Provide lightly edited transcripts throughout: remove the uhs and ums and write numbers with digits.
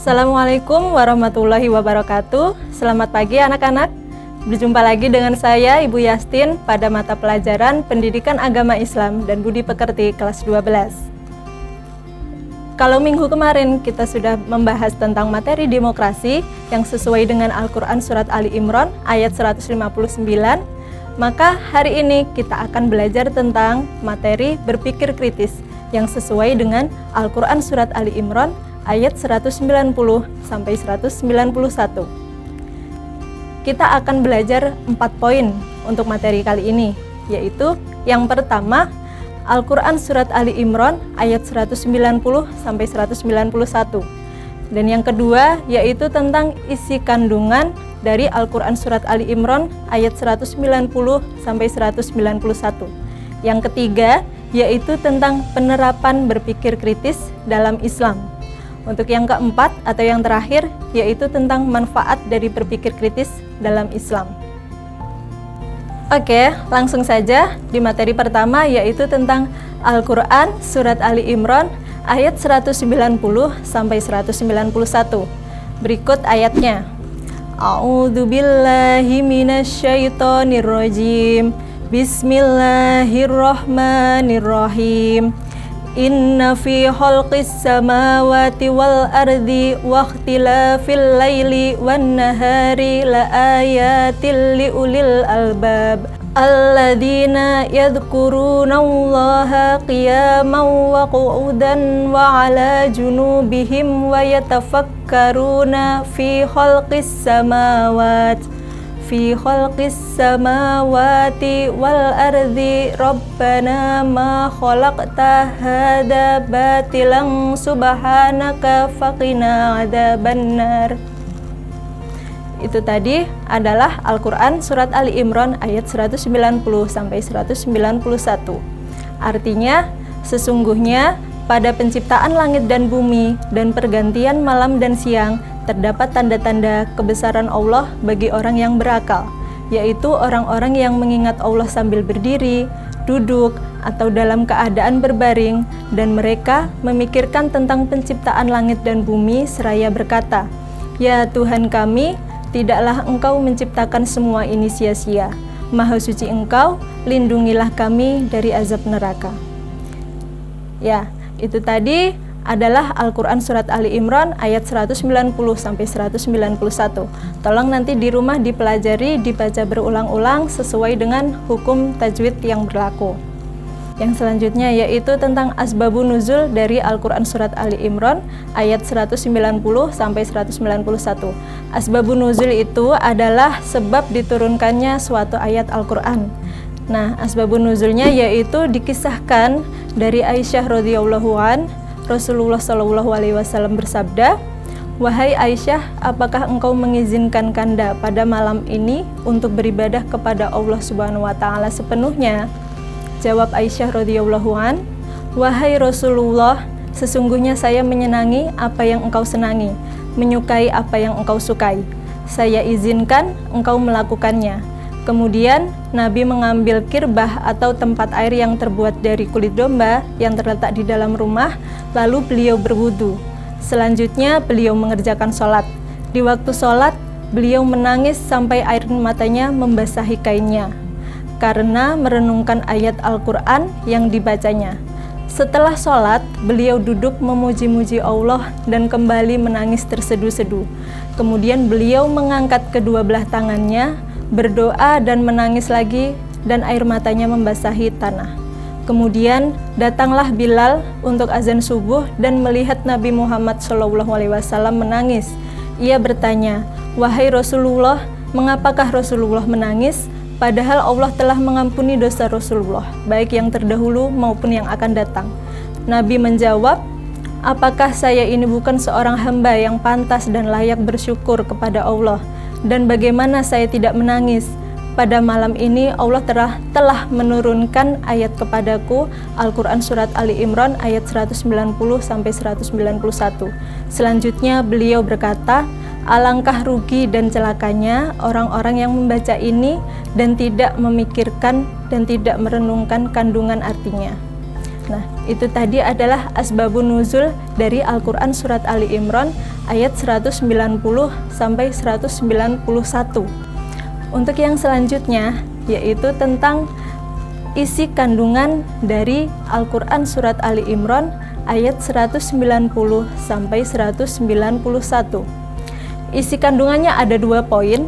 Assalamualaikum warahmatullahi wabarakatuh. Selamat pagi anak-anak. Berjumpa lagi dengan saya Ibu Yastin pada mata pelajaran Pendidikan Agama Islam dan Budi Pekerti kelas 12. Kalau minggu kemarin kita sudah membahas tentang materi demokrasi yang sesuai dengan Al-Quran Surat Ali Imran ayat 159, maka hari ini kita akan belajar tentang materi berpikir kritis yang sesuai dengan Al-Quran Surat Ali Imran ayat 190 sampai 191. Kita akan belajar 4 poin untuk materi kali ini, yaitu yang pertama, Al-Quran Surat Ali Imran ayat 190 sampai 191. Dan yang kedua, yaitu tentang isi kandungan dari Al-Quran Surat Ali Imran ayat 190 sampai 191. Yang ketiga, yaitu tentang penerapan berpikir kritis dalam Islam. Untuk yang keempat atau yang terakhir, yaitu tentang manfaat dari berpikir kritis dalam Islam. Oke, langsung saja di materi pertama, yaitu tentang Al-Quran Surat Ali Imran ayat 190 sampai 191. Berikut ayatnya. A'udzubillahi minasyaitonirrajim. Bismillahirrahmanirrahim. Inna fi khalqis samawati wal ardi wa ikhtilafil laili wan nahari la ayatil liulil albab alladzina yadhkurunallaha qiyaman wa qu'udan wa ala junubihim wa yatafakkaruna fi khalqis samawati wal ardi rabbana ma khalaqta hadza batilan subhanaka faqina adzabannar. Itu tadi adalah Al-Quran Surat Ali Imran ayat 190 sampai 191. Artinya, sesungguhnya pada penciptaan langit dan bumi dan pergantian malam dan siang terdapat tanda-tanda kebesaran Allah bagi orang yang berakal, yaitu orang-orang yang mengingat Allah sambil berdiri, duduk, atau dalam keadaan berbaring, dan mereka memikirkan tentang penciptaan langit dan bumi seraya berkata, "Ya Tuhan kami, tidaklah Engkau menciptakan semua ini sia-sia. Maha suci Engkau, lindungilah kami dari azab neraka." Ya, itu tadi adalah Al-Quran Surat Ali Imran ayat 190 sampai 191. Tolong nanti di rumah dipelajari, dibaca berulang-ulang sesuai dengan hukum tajwid yang berlaku. Yang selanjutnya yaitu tentang asbabun nuzul dari Al-Quran Surat Ali Imran ayat 190 sampai 191. Asbabun nuzul itu adalah sebab diturunkannya suatu ayat Al-Quran. Nah, asbabun nuzulnya yaitu dikisahkan dari Aisyah radhiyallahu an, Rasulullah Shallallahu alaihi wasallam bersabda, "Wahai Aisyah, apakah engkau mengizinkan Kanda pada malam ini untuk beribadah kepada Allah Subhanahu wa taala sepenuhnya?" Jawab Aisyah radhiyallahu an, "Wahai Rasulullah, sesungguhnya saya menyenangi apa yang engkau senangi, menyukai apa yang engkau sukai. Saya izinkan engkau melakukannya." Kemudian Nabi mengambil kirbah atau tempat air yang terbuat dari kulit domba yang terletak di dalam rumah, lalu beliau berwudu. Selanjutnya beliau mengerjakan sholat. Di waktu sholat, beliau menangis sampai air matanya membasahi kainnya, karena merenungkan ayat Al-Quran yang dibacanya. Setelah sholat, beliau duduk memuji-muji Allah dan kembali menangis terseduh-seduh. Kemudian beliau mengangkat kedua belah tangannya, berdoa dan menangis lagi, dan air matanya membasahi tanah. Kemudian datanglah Bilal untuk azan subuh dan melihat Nabi Muhammad SAW menangis. Ia bertanya, "Wahai Rasulullah, mengapakah Rasulullah menangis? Padahal Allah telah mengampuni dosa Rasulullah, baik yang terdahulu maupun yang akan datang." Nabi menjawab, "Apakah saya ini bukan seorang hamba yang pantas dan layak bersyukur kepada Allah? Dan bagaimana saya tidak menangis? Pada malam ini Allah telah menurunkan ayat kepadaku, Al-Quran Surat Ali Imran ayat 190 sampai 191. Selanjutnya beliau berkata, "Alangkah rugi dan celakanya orang-orang yang membaca ini dan tidak memikirkan dan tidak merenungkan kandungan artinya." Nah, itu tadi adalah asbabun nuzul dari Al-Quran Surat Ali Imran ayat 190 sampai 191. Untuk yang selanjutnya, yaitu tentang isi kandungan dari Al-Quran Surat Ali Imran ayat 190 sampai 191. Isi kandungannya ada 2 poin.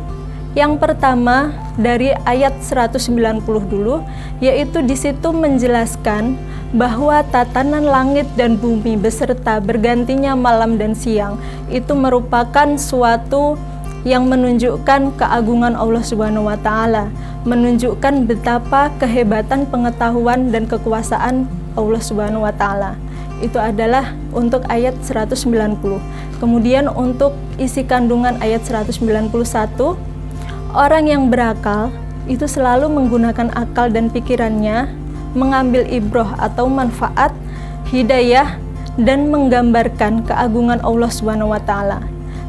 Yang pertama dari ayat 190 dulu, yaitu di situ menjelaskan bahwa tatanan langit dan bumi beserta bergantinya malam dan siang itu merupakan suatu yang menunjukkan keagungan Allah Subhanahu wa taala, menunjukkan betapa kehebatan pengetahuan dan kekuasaan Allah Subhanahu wa taala. Itu adalah untuk ayat 190. Kemudian untuk isi kandungan ayat 191, orang yang berakal itu selalu menggunakan akal dan pikirannya, mengambil ibroh atau manfaat, hidayah, dan menggambarkan keagungan Allah Subhanahu wa taala.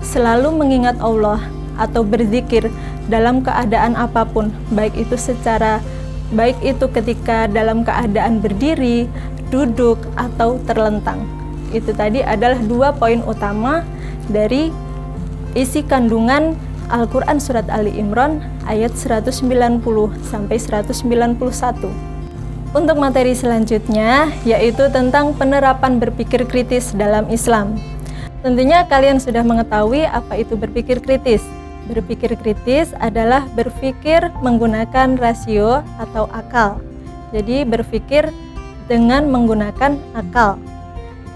Selalu mengingat Allah atau berzikir dalam keadaan apapun, baik itu ketika dalam keadaan berdiri, duduk, atau terlentang. Itu tadi adalah 2 poin utama dari isi kandungan Al-Quran Surat Ali Imran ayat 190 sampai 191. Untuk materi selanjutnya yaitu tentang penerapan berpikir kritis dalam Islam. Tentunya kalian sudah mengetahui apa itu berpikir kritis. Berpikir kritis adalah berpikir menggunakan rasio atau akal. Jadi berpikir dengan menggunakan akal.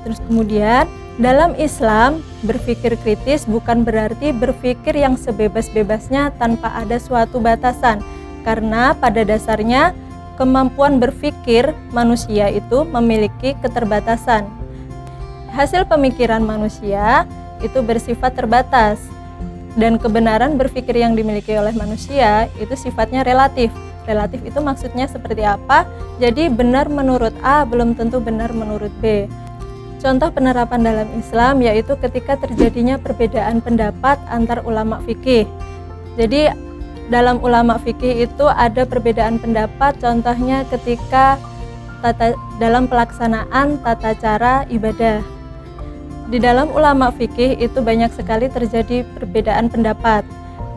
Terus kemudian dalam Islam, berpikir kritis bukan berarti berpikir yang sebebas-bebasnya tanpa ada suatu batasan, karena pada dasarnya kemampuan berpikir manusia itu memiliki keterbatasan. Hasil pemikiran manusia itu bersifat terbatas, dan kebenaran berpikir yang dimiliki oleh manusia itu sifatnya relatif. Relatif itu maksudnya seperti apa? Jadi benar menurut A belum tentu benar menurut B. Contoh penerapan dalam Islam yaitu ketika terjadinya perbedaan pendapat antar ulama fikih. Jadi dalam ulama fikih itu ada perbedaan pendapat, contohnya ketika dalam pelaksanaan tata cara ibadah. Di dalam ulama fikih itu banyak sekali terjadi perbedaan pendapat.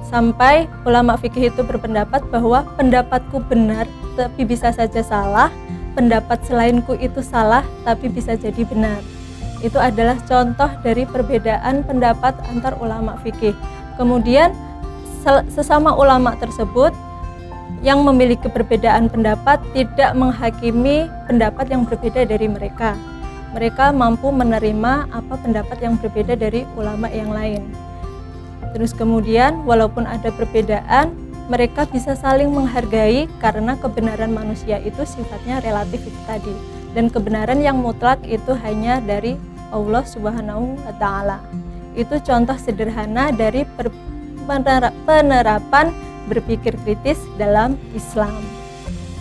Sampai ulama fikih itu berpendapat bahwa pendapatku benar tapi bisa saja salah, pendapat selainku itu salah tapi bisa jadi benar. Itu adalah contoh dari perbedaan pendapat antar ulama fikih. Kemudian sesama ulama tersebut yang memiliki perbedaan pendapat tidak menghakimi pendapat yang berbeda dari mereka. Mereka mampu menerima apa pendapat yang berbeda dari ulama yang lain. Terus kemudian walaupun ada perbedaan, mereka bisa saling menghargai karena kebenaran manusia itu sifatnya relatif itu tadi. Dan kebenaran yang mutlak itu hanya dari Allah Subhanahu wa taala. Itu contoh sederhana dari penerapan berpikir kritis dalam Islam.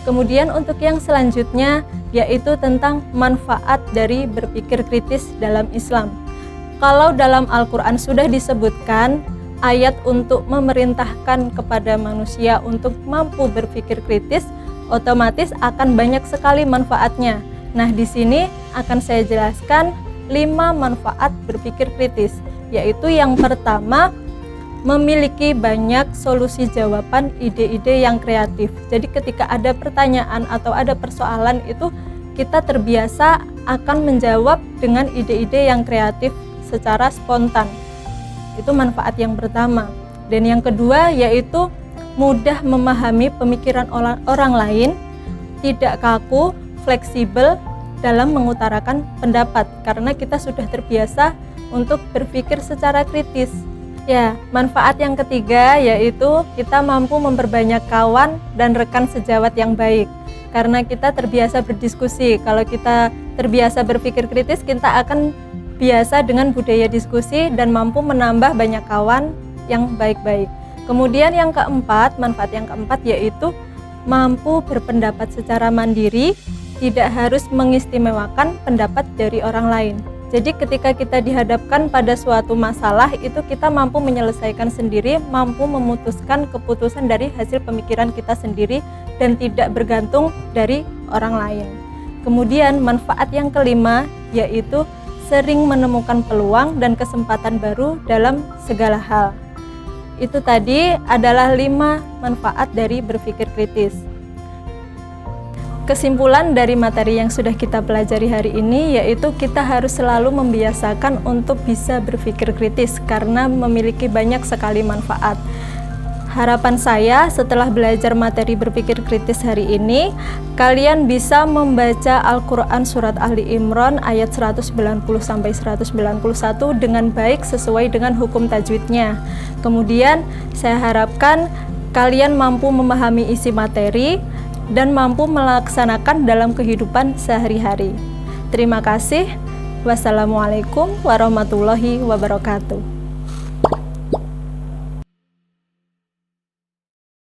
Kemudian untuk yang selanjutnya yaitu tentang manfaat dari berpikir kritis dalam Islam. Kalau dalam Al-Quran sudah disebutkan ayat untuk memerintahkan kepada manusia untuk mampu berpikir kritis, otomatis akan banyak sekali manfaatnya. Nah, di sini akan saya jelaskan 5 manfaat berpikir kritis, yaitu yang pertama, memiliki banyak solusi jawaban ide-ide yang kreatif. Jadi ketika ada pertanyaan atau ada persoalan itu kita terbiasa akan menjawab dengan ide-ide yang kreatif secara spontan. Itu manfaat yang pertama. Dan yang kedua yaitu mudah memahami pemikiran orang lain, tidak kaku, fleksibel dalam mengutarakan pendapat karena kita sudah terbiasa untuk berpikir secara kritis. Ya, manfaat yang ketiga yaitu kita mampu memperbanyak kawan dan rekan sejawat yang baik. Karena kita terbiasa berdiskusi. Kalau kita terbiasa berpikir kritis, kita akan biasa dengan budaya diskusi dan mampu menambah banyak kawan yang baik-baik. Kemudian yang keempat, manfaat yang keempat yaitu mampu berpendapat secara mandiri, tidak harus mengistimewakan pendapat dari orang lain. Jadi ketika kita dihadapkan pada suatu masalah itu kita mampu menyelesaikan sendiri, mampu memutuskan keputusan dari hasil pemikiran kita sendiri dan tidak bergantung dari orang lain. Kemudian manfaat yang kelima yaitu sering menemukan peluang dan kesempatan baru dalam segala hal. Itu tadi adalah 5 manfaat dari berpikir kritis. Kesimpulan dari materi yang sudah kita pelajari hari ini yaitu kita harus selalu membiasakan untuk bisa berpikir kritis karena memiliki banyak sekali manfaat. Harapan saya setelah belajar materi berpikir kritis hari ini, kalian bisa membaca Al-Quran Surat Ali Imran ayat 190-191 dengan baik sesuai dengan hukum tajwidnya. Kemudian saya harapkan kalian mampu memahami isi materi dan mampu melaksanakan dalam kehidupan sehari-hari. Terima kasih. Wassalamualaikum warahmatullahi wabarakatuh.